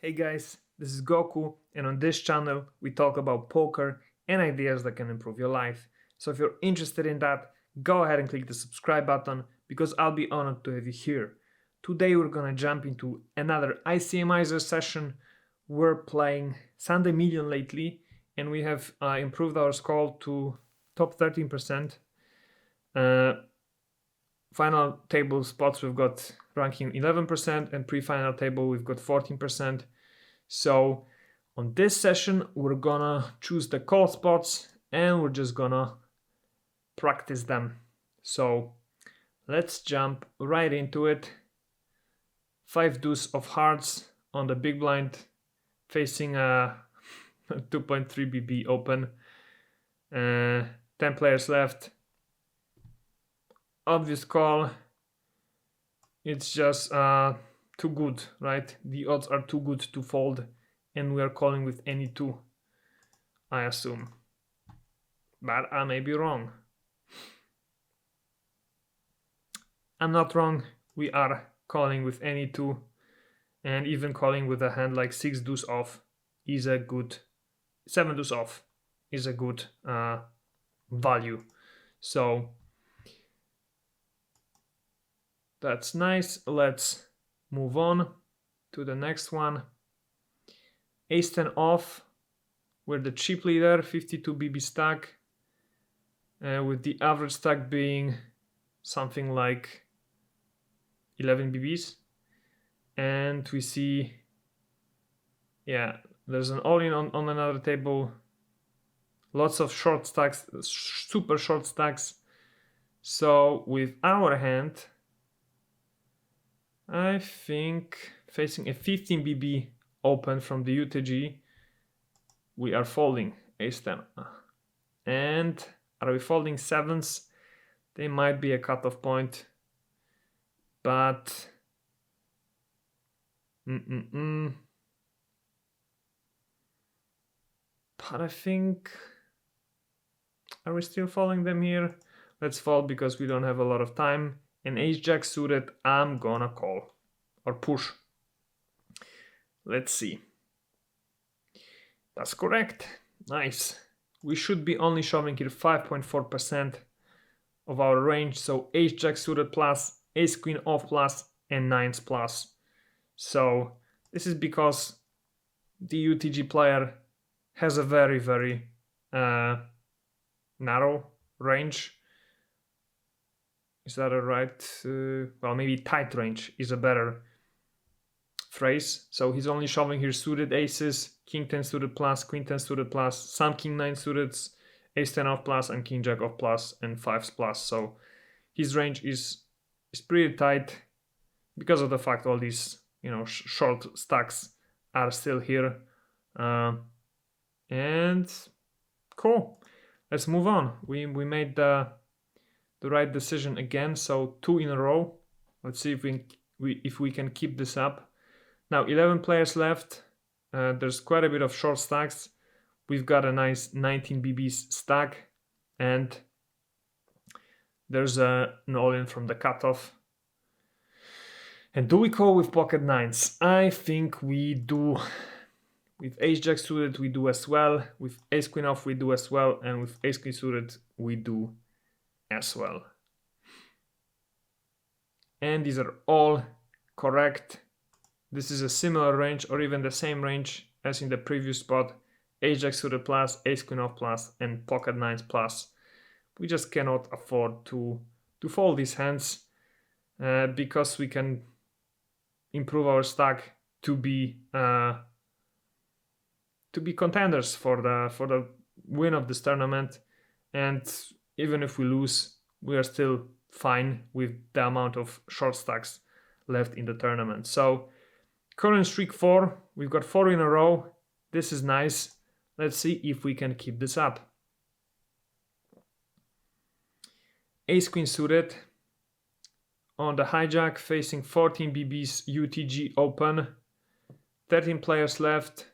Hey guys, this is Goku, and on this channel we talk about poker and ideas that can improve your life. So if you're interested in that, go ahead and click the subscribe button because I'll be honored to have you here. Today we're gonna jump into another ICMIZER session. We're playing Sunday Million lately, and we have improved our score to top 13%. Final table spots we've got ranking 11%, and pre-final table we've got 14%. So on this session we're gonna choose the call spots and we're just gonna practice them. So let's jump right into it. 5 deuce of hearts on the big blind, facing a 2.3 BB open. 10 players left. Obvious call. It's just too good, right? The odds are too good to fold, and we are calling with any two, I assume. But I may be wrong. I'm not wrong. We are calling with any two, and even calling with a hand like 6 deuce off is a good, 7 deuce off is a good value. So that's nice. Let's move on to the next one. Ace 10 off. We're the chip leader, 52 BB stack, with the average stack being something like 11 BBs. And we see, yeah, there's an all-in on another table. Lots of short stacks, super short stacks. So with our hand, I think facing a 15 BB open from the UTG, we are folding ace 10. And are we folding sevens? They might be a cutoff point, but but I think, are we still folding them here? Let's fold because we don't have a lot of time. And ace jack suited, I'm gonna call or push. Let's see. That's correct. Nice. We should be only shoving here 5.4% of our range. So ace jack suited plus, ace queen off plus, and nines plus. So this is because the UTG player has a very, very narrow range. Is that a right? Well, maybe tight range is a better phrase. So he's only shoving here suited aces, king 10 suited plus, queen 10 suited plus, some king 9 suited, ace 10 off plus, and king jack off plus, and fives plus. So his range is pretty tight because of the fact all these short stacks are still here. And cool. Let's move on. We made the right decision again, so 2 in a row. Let's see if we can keep this up. Now 11 players left. There's quite a bit of short stacks. We've got a nice 19 BBs stack, and there's an all-in from the cutoff. And do we call with pocket nines? I think we do. With ace jack suited we do as well. With ace queen off we do as well, and with ace queen suited we do as well. And these are all correct. This is a similar range, or even the same range as in the previous spot. Ace jack suited plus, ace queen off plus, and pocket nines plus. We just cannot afford to fold these hands because we can improve our stack to be contenders for the win of this tournament. And even if we lose, we are still fine with the amount of short stacks left in the tournament. So current streak 4, we've got 4 in a row. This is nice. Let's see if we can keep this up. Ace queen suited on the hijack, facing 14 BBs UTG open. 13 players left.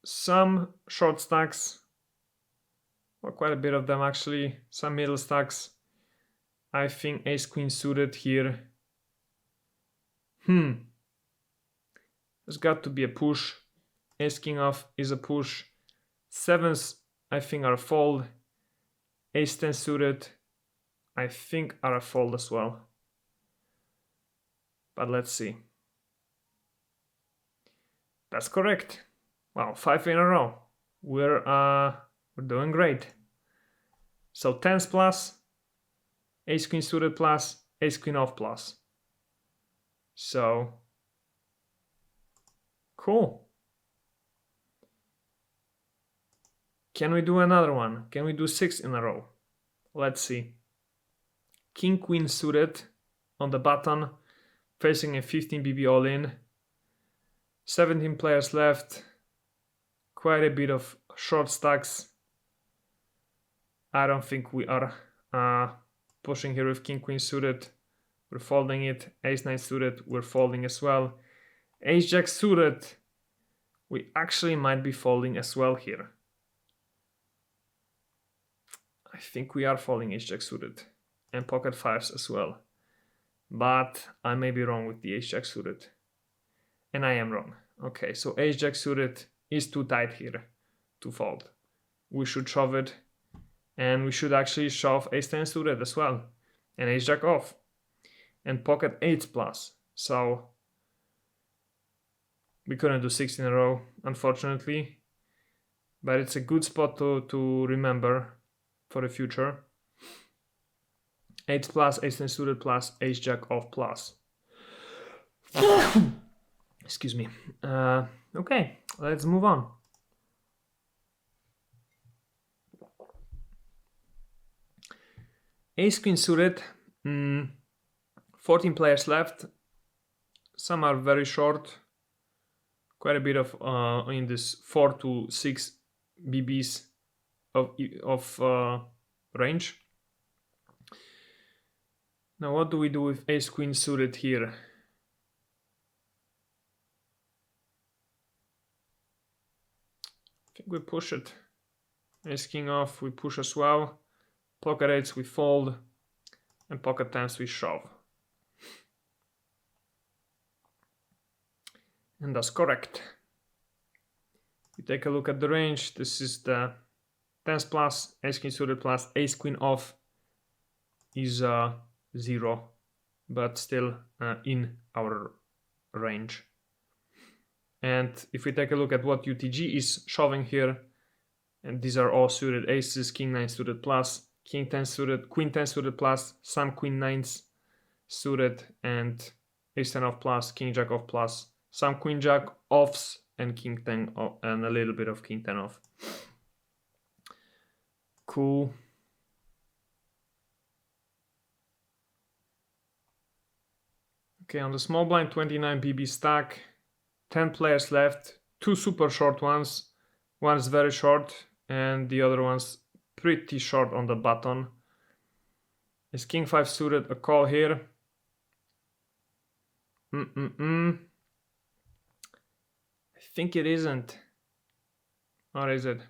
Some short stacks, or quite a bit of them actually, some middle stacks. I think ace queen suited here. There's got to be a push. Ace king off is a push. Sevens, I think, are a fold. Ace 10 suited, I think, are a fold as well. But let's see. That's correct. Wow, 5 in a row. We're doing great. So tens plus, ace queen suited plus, ace queen off plus. So cool. Can we do another one? Can we do 6 in a row? Let's see. King queen suited on the button, facing a 15 BB all in. 17 players left. Quite a bit of short stacks. I don't think we are pushing here with king queen suited. We're folding it. Ace 9 suited, we're folding as well. Ace jack suited, we actually might be folding as well here. I think we are folding ace jack suited and pocket fives as well. But I may be wrong with the ace jack suited. And I am wrong. Okay, so ace jack suited is too tight here to fold. We should shove it. And we should actually shove ace 10 suited as well. And ace jack off. And pocket 8 plus. So we couldn't do 6 in a row, unfortunately. But it's a good spot to remember for the future. 8 plus, ace 10 suited plus, ace jack off plus. Excuse me. Okay, let's move on. Ace queen suited. 14 players left. Some are very short. Quite a bit of in this 4 to 6 BBs of range. Now what do we do with ace queen suited here? I think we push it. Ace king off, we push as well. Pocket eights we fold. And pocket tens we shove. And that's correct. We take a look at the range. This is the tens plus, ace queen suited plus, ace queen off is 0, but still in our range. And if we take a look at what UTG is shoving here, and these are all suited aces, king 9 suited plus, king 10 suited, queen 10 suited plus, some queen 9s suited, and ace 10 off plus, king jack off plus, some queen jack offs, and king 10 off, and a little bit of king 10 off. Cool. Okay, on the small blind, 29 BB stack, 10 players left, 2 super short ones, one's very short and the other one's pretty short on the button. Is king 5 suited a call here? I think it isn't. Or is it?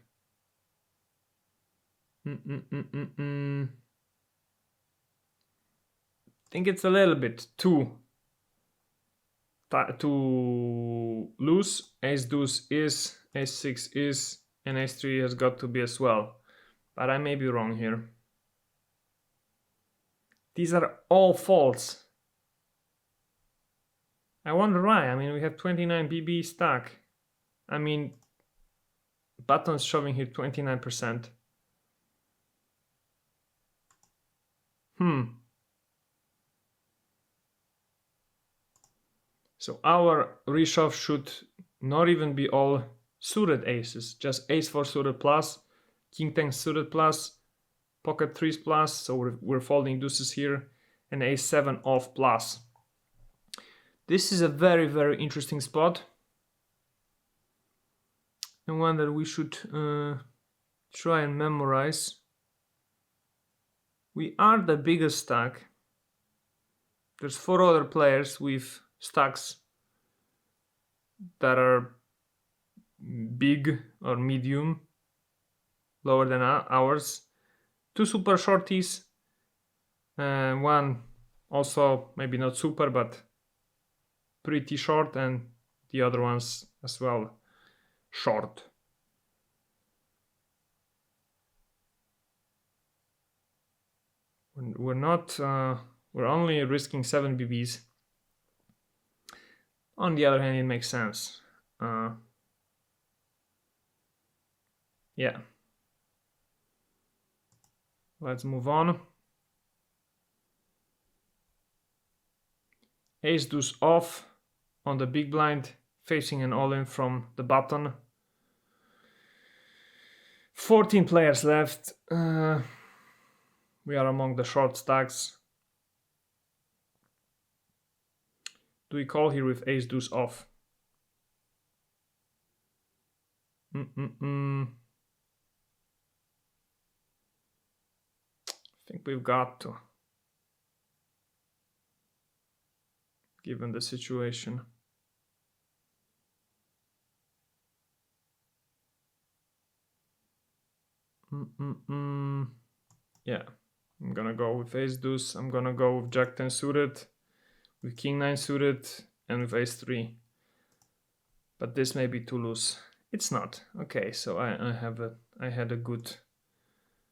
I think it's a little bit too loose. Ace deuce is, ace 6 is, and ace 3 has got to be as well. But I may be wrong here. These are all folds. I wonder why. I mean, we have 29 BB stack. I mean, buttons showing here 29%. So our reshove should not even be all suited aces, just ace 4 suited plus, king 10 suited plus, pocket 3s plus, so we're folding deuces here, and ace 7 off plus. This is a very, very interesting spot, and one that we should try and memorize. We are the biggest stack. There's 4 other players with stacks that are big or medium, lower than ours. 2 super shorties, one also maybe not super but pretty short, and the other ones as well short. We're not, we're only risking 7 BBs. On the other hand, it makes sense. Yeah. Let's move on. Ace deuce off on the big blind, facing an all-in from the button. 14 players left. We are among the short stacks. Do we call here with ace deuce off? I think we've got to, given the situation. Yeah, I'm gonna go with ace deuce. I'm gonna go with jack 10 suited, with king 9 suited, and with ace 3. But this may be too loose. It's not. Okay, so I had a good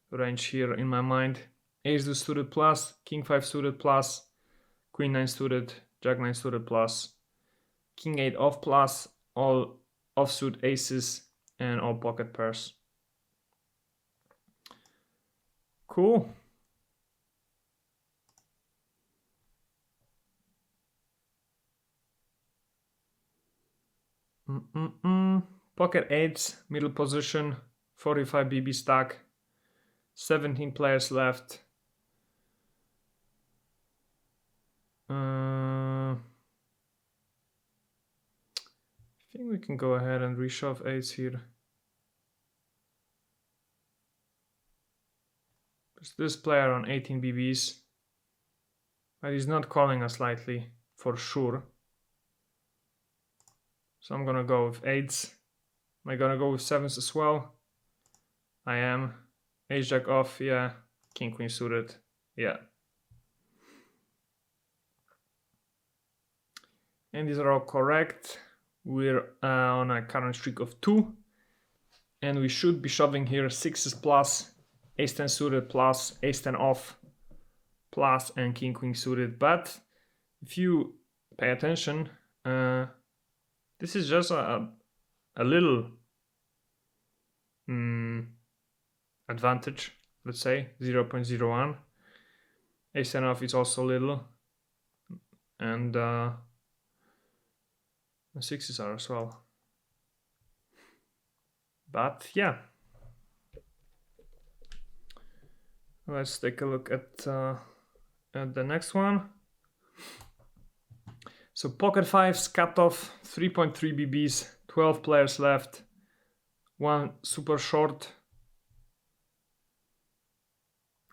range here in my mind. Ace deuce suited plus, king 5 suited plus, queen 9 suited, jack 9 suited plus, king 8 off plus, all offsuit aces, and all pocket pairs. Cool. Pocket 8s, middle position, 45 BB stack, 17 players left. I think we can go ahead and reshove 8s here. There's this player on 18 BBs, but he's not calling us lightly for sure. So I'm gonna go with 8s. Am I gonna go with 7s as well? I am. Ace jack off, yeah. King queen suited, yeah. And these are all correct. We're on a current streak of 2, and we should be shoving here 6s plus, ace 10 suited plus, ace 10 off plus, and king queen suited. But if you pay attention, this is just a little advantage, let's say 0.01. Ace 10 off is also little, and the 6s are as well. But yeah, let's take a look at the next one. So pocket 5s, cutoff, 3.3 BBs, 12 players left, one super short,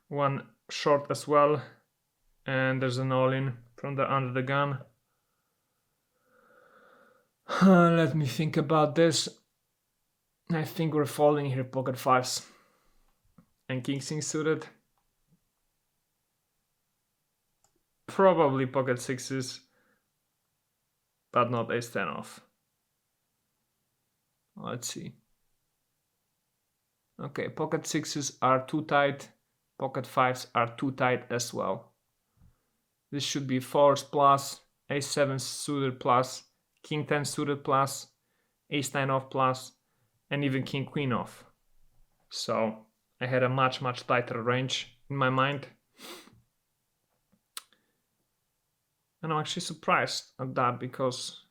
one short as well, and there's an all-in from the under the gun. Let me think about this. I think we're folding here pocket 5s and king 6 suited. Probably pocket 6s, but not ace 10 off. Let's see. Okay, pocket 6s are too tight, pocket 5s are too tight as well. This should be 4s plus, ace 7 suited plus, king 10 suited plus, ace 9 off plus, and even king queen off. So I had a much tighter range in my mind. And I'm actually surprised at that, because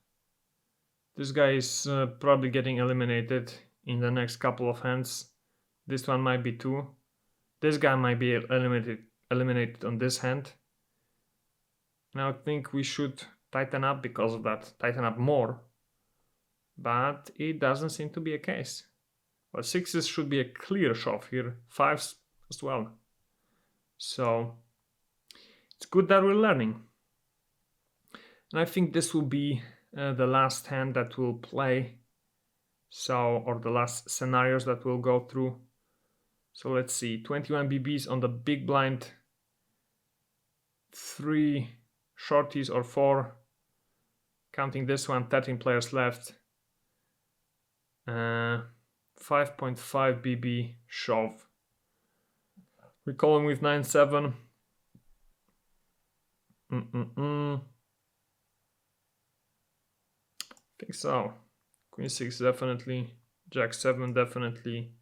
this guy is probably getting eliminated in the next couple of hands. This one might be too. This guy might be eliminated on this hand. Now I think we should tighten up because of that, tighten up more. But it doesn't seem to be a case. Well, 6s should be a clear shove here, 5s as well. So it's good that we're learning. And I think this will be the last hand that we'll play. So, or the last scenarios that we'll go through. So let's see, 21 BBs on the big blind, 3 shorties or 4, Counting this one, 13 players left. 5.5 BB shove. We call him with 9-7. Think so. Queen 6 definitely. Jack 7 definitely.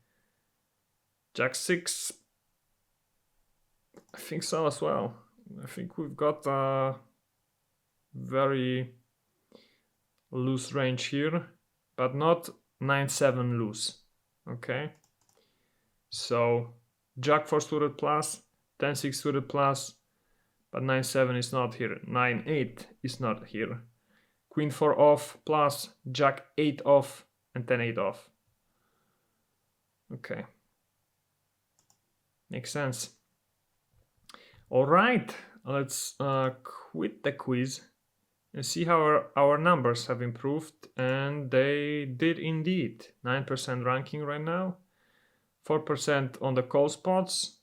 Jack 6. I think so as well. I think we've got a very loose range here, but not 9-7 loose. Okay. So Jack 4 suited plus, 10-6 suited plus, but 9-7 is not here. 9-8 is not here. Queen 4 off plus, Jack 8 off, and 10-8 off. Okay. Makes sense. All right, let's quit the quiz and see how our numbers have improved. And they did indeed. 9% ranking right now. 4% on the call spots.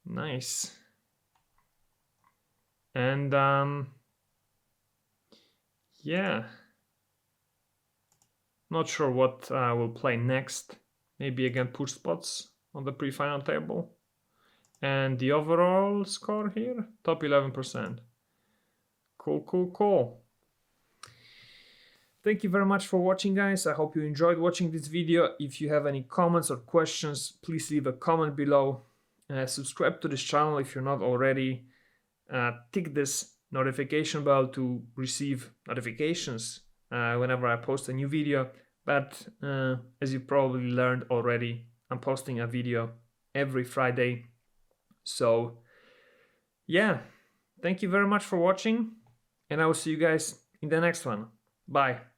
Nice. And yeah. Not sure what we'll play next. Maybe again push spots on the pre-final table. And the overall score here, top 11%. Cool. Thank you very much for watching, guys. I hope you enjoyed watching this video. If you have any comments or questions, please leave a comment below. Subscribe to this channel if you're not already. Tick this notification bell to receive notifications whenever I post a new video. But as you probably learned already, I'm posting a video every Friday. So yeah, thank you very much for watching, and I will see you guys in the next one. Bye.